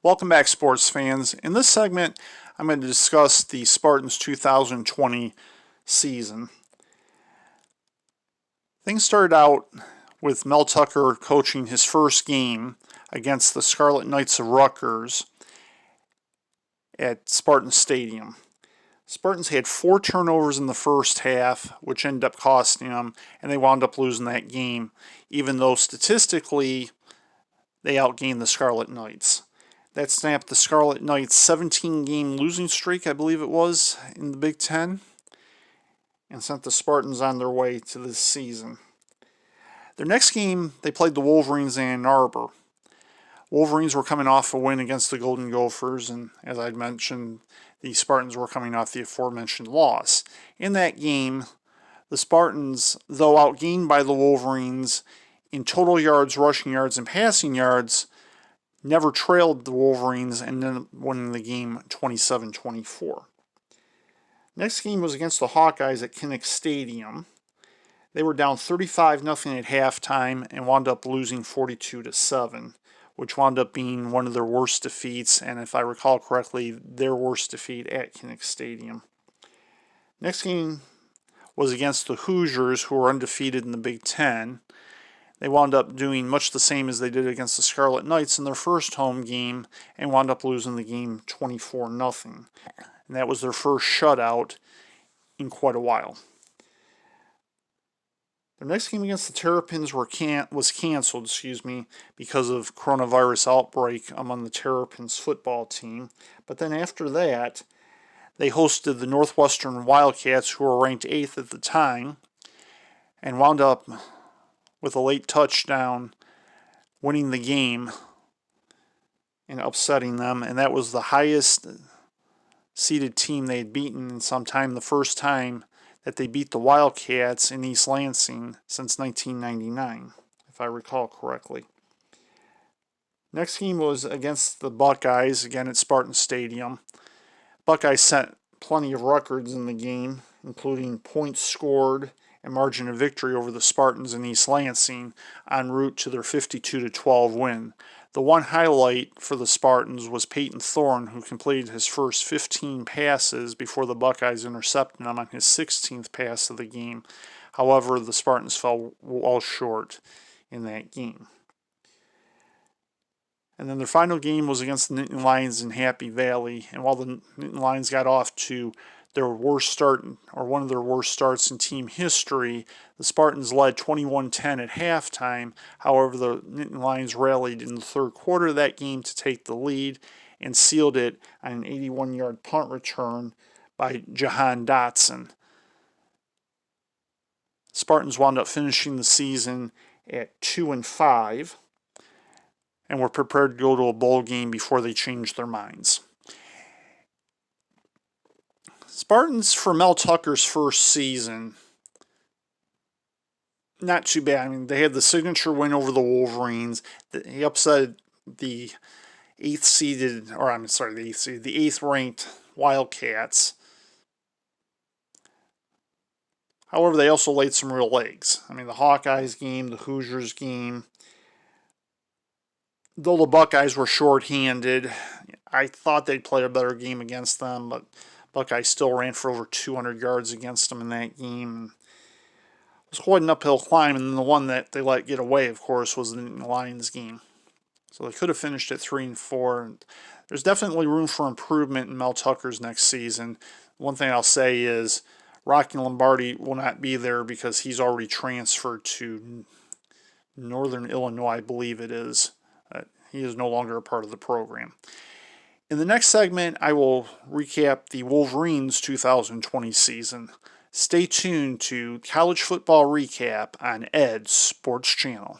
Welcome back, sports fans. In this segment, I'm going to discuss the Spartans 2020 season. Things started out with Mel Tucker coaching his first game against the Scarlet Knights of Rutgers at Spartan Stadium. Spartans had 4 turnovers in the first half, which ended up costing them, and they wound up losing that game, even though statistically they outgained the Scarlet Knights. That snapped the Scarlet Knights' 17-game losing streak, I believe it was, in the Big Ten, and sent the Spartans on their way to this season. Their next game, they played the Wolverines in Ann Arbor. Wolverines were coming off a win against the Golden Gophers, and as I'd mentioned, the Spartans were coming off the aforementioned loss. In that game, the Spartans, though outgained by the Wolverines in total yards, rushing yards, and passing yards, never trailed the Wolverines and ended up winning the game 27-24. Next game was against the Hawkeyes at Kinnick Stadium. They were down 35-0 at halftime and wound up losing 42-7, which wound up being one of their worst defeats, and if I recall correctly, their worst defeat at Kinnick Stadium. Next game was against the Hoosiers, who were undefeated in the Big Ten. They wound up doing much the same as they did against the Scarlet Knights in their first home game and wound up losing the game 24-0. And that was their first shutout in quite a while. Their next game against the Terrapins was canceled, because of coronavirus outbreak among the Terrapins football team. But then after that, they hosted the Northwestern Wildcats, who were ranked 8th at the time, and wound up with a late touchdown, winning the game and upsetting them. And that was the highest seeded team they had beaten in some time, the first time that they beat the Wildcats in East Lansing since 1999, if I recall correctly. Next game was against the Buckeyes, again at Spartan Stadium. Buckeyes set plenty of records in the game, including points scored and margin of victory over the Spartans in East Lansing en route to their 52-12 win. The one highlight for the Spartans was Peyton Thorne, who completed his first 15 passes before the Buckeyes intercepted him on his 16th pass of the game. However, the Spartans fell well short in that game. And then their final game was against the Nittany Lions in Happy Valley, and while the Nittany Lions got off to their worst start, or one of their worst starts in team history, the Spartans led 21-10 at halftime. However, the Nittany Lions rallied in the third quarter of that game to take the lead and sealed it on an 81-yard punt return by Jahan Dotson. Spartans wound up finishing the season at 2-5 and were prepared to go to a bowl game before they changed their minds. Spartans, for Mel Tucker's first season, not too bad. I mean, they had the signature win over the Wolverines. He upset the 8th ranked Wildcats. However, they also laid some real eggs. I mean, the Hawkeyes game, the Hoosiers game. Though the Buckeyes were shorthanded, I thought they'd play a better game against them, but Buckeyes still ran for over 200 yards against them in that game. It was quite an uphill climb, and the one that they let get away, of course, was the Lions game. So they could have finished at 3-4. There's definitely room for improvement in Mel Tucker's next season. One thing I'll say is Rocky Lombardi will not be there because he's already transferred to Northern Illinois, I believe it is. He is no longer a part of the program. In the next segment, I will recap the Wolverines 2020 season. Stay tuned to College Football Recap on Ed's Sports Channel.